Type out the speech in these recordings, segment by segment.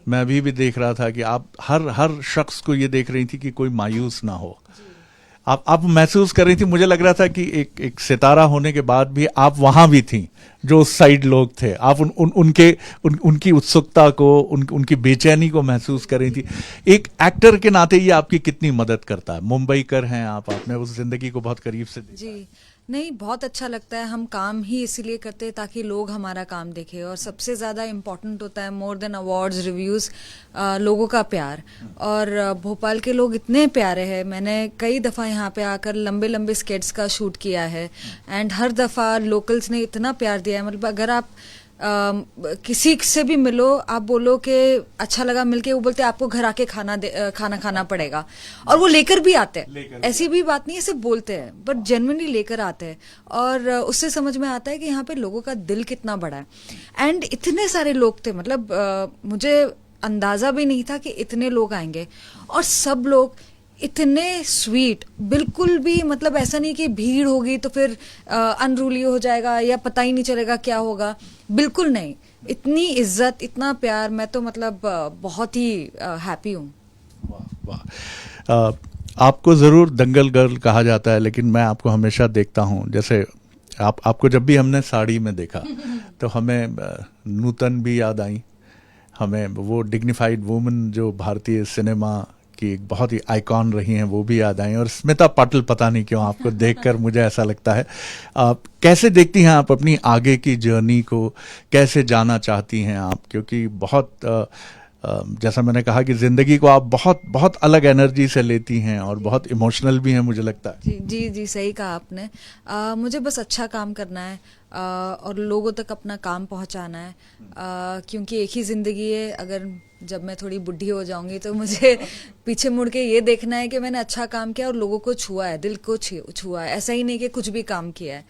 मैं अभी भी देख रहा था कि आप हर हर शख्स को ये देख रही थी कि कोई मायूस ना हो। आप महसूस कर रही थी, मुझे लग रहा था कि एक सितारा होने के बाद भी आप वहां भी थी, जो उस साइड लोग थे, आप उनकी उत्सुकता को, उनकी बेचैनी को महसूस कर रही थी। एक एक्टर के नाते ये आपकी कितनी मदद करता है? मुंबईकर हैं आप, आपने उस जिंदगी को बहुत करीब से देखा। जी, नहीं, बहुत अच्छा लगता है। हम काम ही इसीलिए करते हैं ताकि लोग हमारा काम देखें, और सबसे ज़्यादा इम्पोर्टेंट होता है मोर देन अवार्ड्स रिव्यूज़, लोगों का प्यार। और भोपाल के लोग इतने प्यारे हैं। मैंने कई दफ़ा यहाँ पे आकर लंबे लंबे स्केट्स का शूट किया है, एंड हर दफ़ा लोकल्स ने इतना प्यार दिया है। मतलब अगर आप किसी से भी मिलो, आप बोलो कि अच्छा लगा मिलके, वो बोलते आपको घर आके खाना खाना पड़ेगा, और वो लेकर भी आते हैं। ऐसी भी बात नहीं है सिर्फ बोलते हैं, बट जेन्युइनली लेकर आते हैं। और उससे समझ में आता है कि यहाँ पे लोगों का दिल कितना बड़ा है। एंड इतने सारे लोग थे, मतलब मुझे अंदाजा भी नहीं था कि इतने लोग आएंगे, और सब लोग इतने स्वीट, बिल्कुल भी मतलब ऐसा नहीं कि भीड़ होगी तो फिर अनरूली हो जाएगा या पता ही नहीं चलेगा क्या होगा, बिल्कुल नहीं। इतनी इज्जत, इतना प्यार, मैं तो मतलब बहुत ही हैप्पी हूँ। वाह वाह। आपको जरूर दंगल गर्ल कहा जाता है, लेकिन मैं आपको हमेशा देखता हूँ, जैसे आपको जब भी हमने साड़ी में देखा तो हमें नूतन भी याद आई, हमें वो डिग्निफाइड वुमन जो भारतीय सिनेमा की एक बहुत ही आइकॉन रही हैं वो भी याद आई, और स्मिता पाटिल, पता नहीं क्यों आपको देखकर मुझे ऐसा लगता है। आप कैसे देखती हैं आप अपनी आगे की जर्नी को, कैसे जाना चाहती हैं आप? क्योंकि बहुत जैसा मैंने कहा कि ज़िंदगी को आप बहुत बहुत अलग एनर्जी से लेती हैं और बहुत इमोशनल भी हैं, मुझे लगता है। जी जी जी, सही कहा आपने। मुझे बस अच्छा काम करना है, और लोगों तक अपना काम पहुंचाना है, क्योंकि एक ही ज़िंदगी है। अगर जब मैं थोड़ी बुढ़ी हो जाऊंगी तो मुझे पीछे मुड़ के ये देखना है कि मैंने अच्छा काम किया और लोगों को छुआ है, दिल को छुआ है। ऐसा ही नहीं कि कुछ भी काम किया है।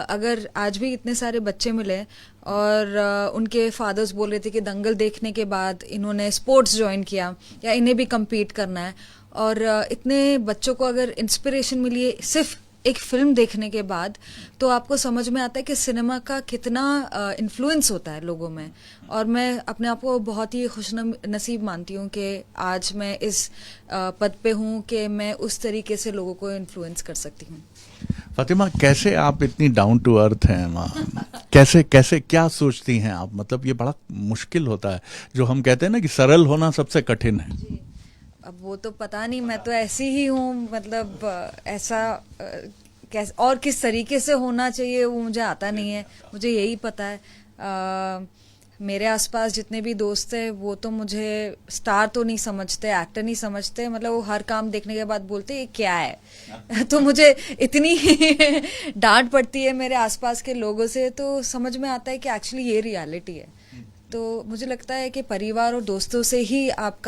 अगर आज भी इतने सारे बच्चे मिले और उनके फादर्स बोल रहे थे कि दंगल देखने के बाद इन्होंने स्पोर्ट्स ज्वाइन किया या इन्हें भी कम्पीट करना है, और इतने बच्चों को अगर इंस्पिरेशन मिली है सिर्फ एक फिल्म देखने के बाद, तो आपको समझ में आता है कि सिनेमा का कितना इन्फ्लुएंस होता है लोगों में। और मैं अपने आप को बहुत ही खुश नसीब मानती हूँ कि आज मैं इस पद पे हूँ कि मैं उस तरीके से लोगों को इन्फ्लुएंस कर सकती हूँ। फातिमा, कैसे आप इतनी डाउन टू अर्थ हैं माँ? कैसे कैसे क्या सोचती हैं आप? मतलब ये बड़ा मुश्किल होता है, जो हम कहते हैं ना कि सरल होना सबसे कठिन है। जी, अब वो तो पता नहीं, मैं तो ऐसी ही हूँ। मतलब ऐसा कैसे और किस तरीके से होना चाहिए वो मुझे आता नहीं है। मुझे यही पता है, मेरे आसपास जितने भी दोस्त हैं वो तो मुझे स्टार तो नहीं समझते, एक्टर नहीं समझते। मतलब वो हर काम देखने के बाद बोलते ये क्या है तो मुझे इतनी डांट पड़ती है मेरे आसपास के लोगों से, तो समझ में आता है कि एक्चुअली ये रियलिटी है। तो मुझे लगता है कि परिवार और दोस्तों से ही आप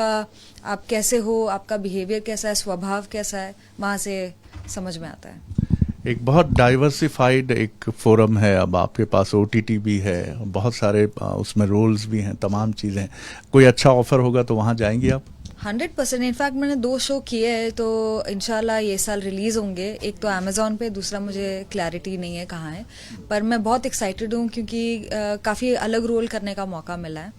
कैसे हो, आपका बिहेवियर कैसा है, स्वभाव कैसा है, वहाँ से समझ में आता है। एक बहुत डाइवर्सिफाइड एक फोरम है, अब आपके पास ओटीटी भी है, बहुत सारे उसमें रोल्स भी हैं, तमाम चीज़ें। कोई अच्छा ऑफर होगा तो वहाँ जाएंगी आप? 100%। इनफैक्ट मैंने 2 शो किए हैं, तो इंशाल्लाह ये साल रिलीज होंगे। एक तो अमेजोन पे, दूसरा मुझे क्लैरिटी नहीं है कहाँ है। पर मैं बहुत एक्साइटेड हूँ क्योंकि काफ़ी अलग रोल करने का मौका मिला है,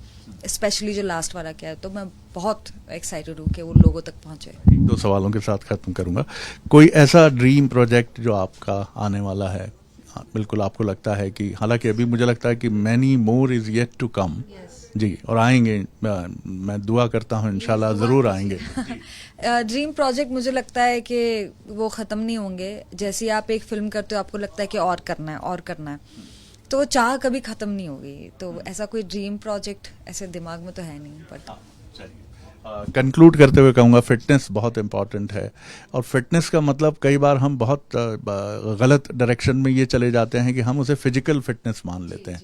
स्पेशली जो लास्ट वाला किया है। तो मैं बहुत एक्साइटेड हूँ कि वो लोगों तक पहुँचे। एक दो सवालों के साथ खत्म करूंगा। कोई ऐसा ड्रीम प्रोजेक्ट जो आपका आने वाला है? हाँ, बिल्कुल आपको लगता है कि, हालांकि अभी मुझे लगता है कि many more is yet to come. जी, और आएंगे, मैं दुआ करता हूँ इंशाल्लाह ज़रूर आएंगे। ड्रीम प्रोजेक्ट मुझे लगता है कि वो ख़त्म नहीं होंगे। जैसे आप एक फिल्म करते हो, आपको लगता है कि और करना है और करना है, तो वो चाह कभी ख़त्म नहीं होगी। तो ऐसा कोई ड्रीम प्रोजेक्ट ऐसे दिमाग में तो है नहीं। बट कंक्लूड करते हुए कहूँगा, फिटनेस बहुत इम्पॉर्टेंट है, और फिटनेस का मतलब कई बार हम बहुत गलत डायरेक्शन में ये चले जाते हैं कि हम उसे फिजिकल फिटनेस मान लेते हैं।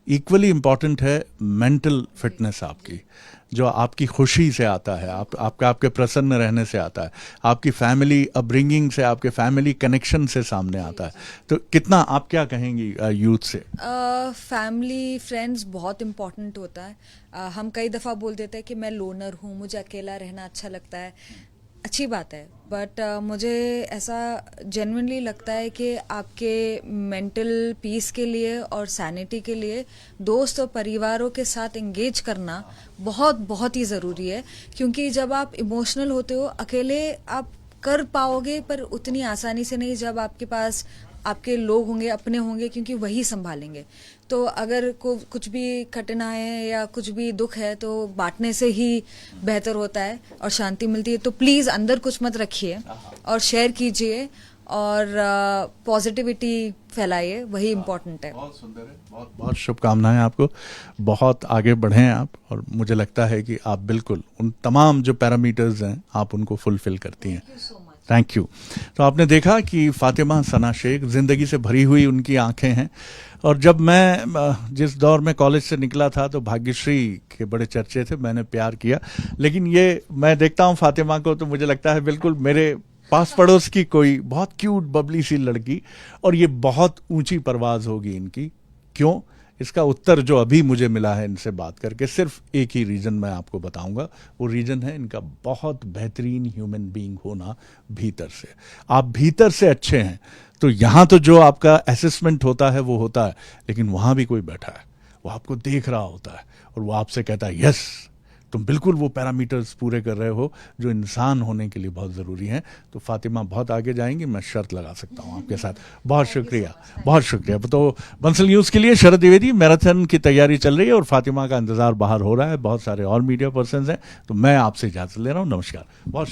इक्वली इम्पॉर्टेंट है मेंटल फिटनेस आपकी, जो आपकी खुशी से आता है, आपके प्रसन्न रहने से आता है, आपकी फैमिली अपब्रिंगिंग से, आपके फैमिली कनेक्शन से सामने आता है। तो कितना आप क्या कहेंगी यूथ से? फैमिली फ्रेंड्स बहुत इम्पोर्टेंट होता है। हम कई दफ़ा बोल देते हैं कि मैं लोनर हूँ, मुझे अकेला रहना अच्छा लगता है। अच्छी बात है, बट मुझे ऐसा जेन्युइनली लगता है कि आपके मेंटल पीस के लिए और सैनिटी के लिए दोस्त और परिवारों के साथ एंगेज करना बहुत बहुत ही ज़रूरी है, क्योंकि जब आप इमोशनल होते हो अकेले आप कर पाओगे, पर उतनी आसानी से नहीं जब आपके पास आपके लोग होंगे, अपने होंगे, क्योंकि वही संभालेंगे। तो अगर कुछ भी कठिनाई है या कुछ भी दुख है तो बांटने से ही बेहतर होता है और शांति मिलती है। तो प्लीज़ अंदर कुछ मत रखिए और शेयर कीजिए और पॉजिटिविटी फैलाइए, वही इम्पोर्टेंट है। बहुत सुंदर है, बहुत बहुत शुभकामनाएं आपको, बहुत आगे बढ़ें आप। और मुझे लगता है कि आप बिल्कुल उन तमाम जो पैरामीटर्स हैं आप उनको फुलफिल करती हैं। Thank you. तो आपने देखा कि फातिमा सना शेख, ज़िंदगी से भरी हुई उनकी आंखें हैं। और जब मैं जिस दौर में कॉलेज से निकला था तो भाग्यश्री के बड़े चर्चे थे, मैंने प्यार किया। लेकिन ये मैं देखता हूँ फातिमा को तो मुझे लगता है बिल्कुल मेरे पास पड़ोस की कोई बहुत क्यूट बबली सी लड़की, और ये बहुत ऊंची परवाज होगी इनकी। क्यों? इसका उत्तर जो अभी मुझे मिला है इनसे बात करके, सिर्फ एक ही रीज़न मैं आपको बताऊंगा। वो रीज़न है इनका बहुत बेहतरीन ह्यूमन बीइंग होना भीतर से। आप भीतर से अच्छे हैं तो यहाँ तो जो आपका असेसमेंट होता है वो होता है, लेकिन वहाँ भी कोई बैठा है, वो आपको देख रहा होता है और वो आपसे कहता है यस, तुम बिल्कुल वो पैरामीटर्स पूरे कर रहे हो जो इंसान होने के लिए बहुत ज़रूरी हैं। तो फातिमा बहुत आगे जाएंगी, मैं शर्त लगा सकता हूँ आपके साथ। बहुत शुक्रिया, बहुत शुक्रिया। तो बंसल न्यूज़ के लिए शरद द्विवेदी, मैराथन की तैयारी चल रही है और फातिमा का इंतज़ार बाहर हो रहा है, बहुत सारे और मीडिया पर्सन हैं। तो मैं आपसे इजाज़त ले रहा हूँ, नमस्कार। बहुत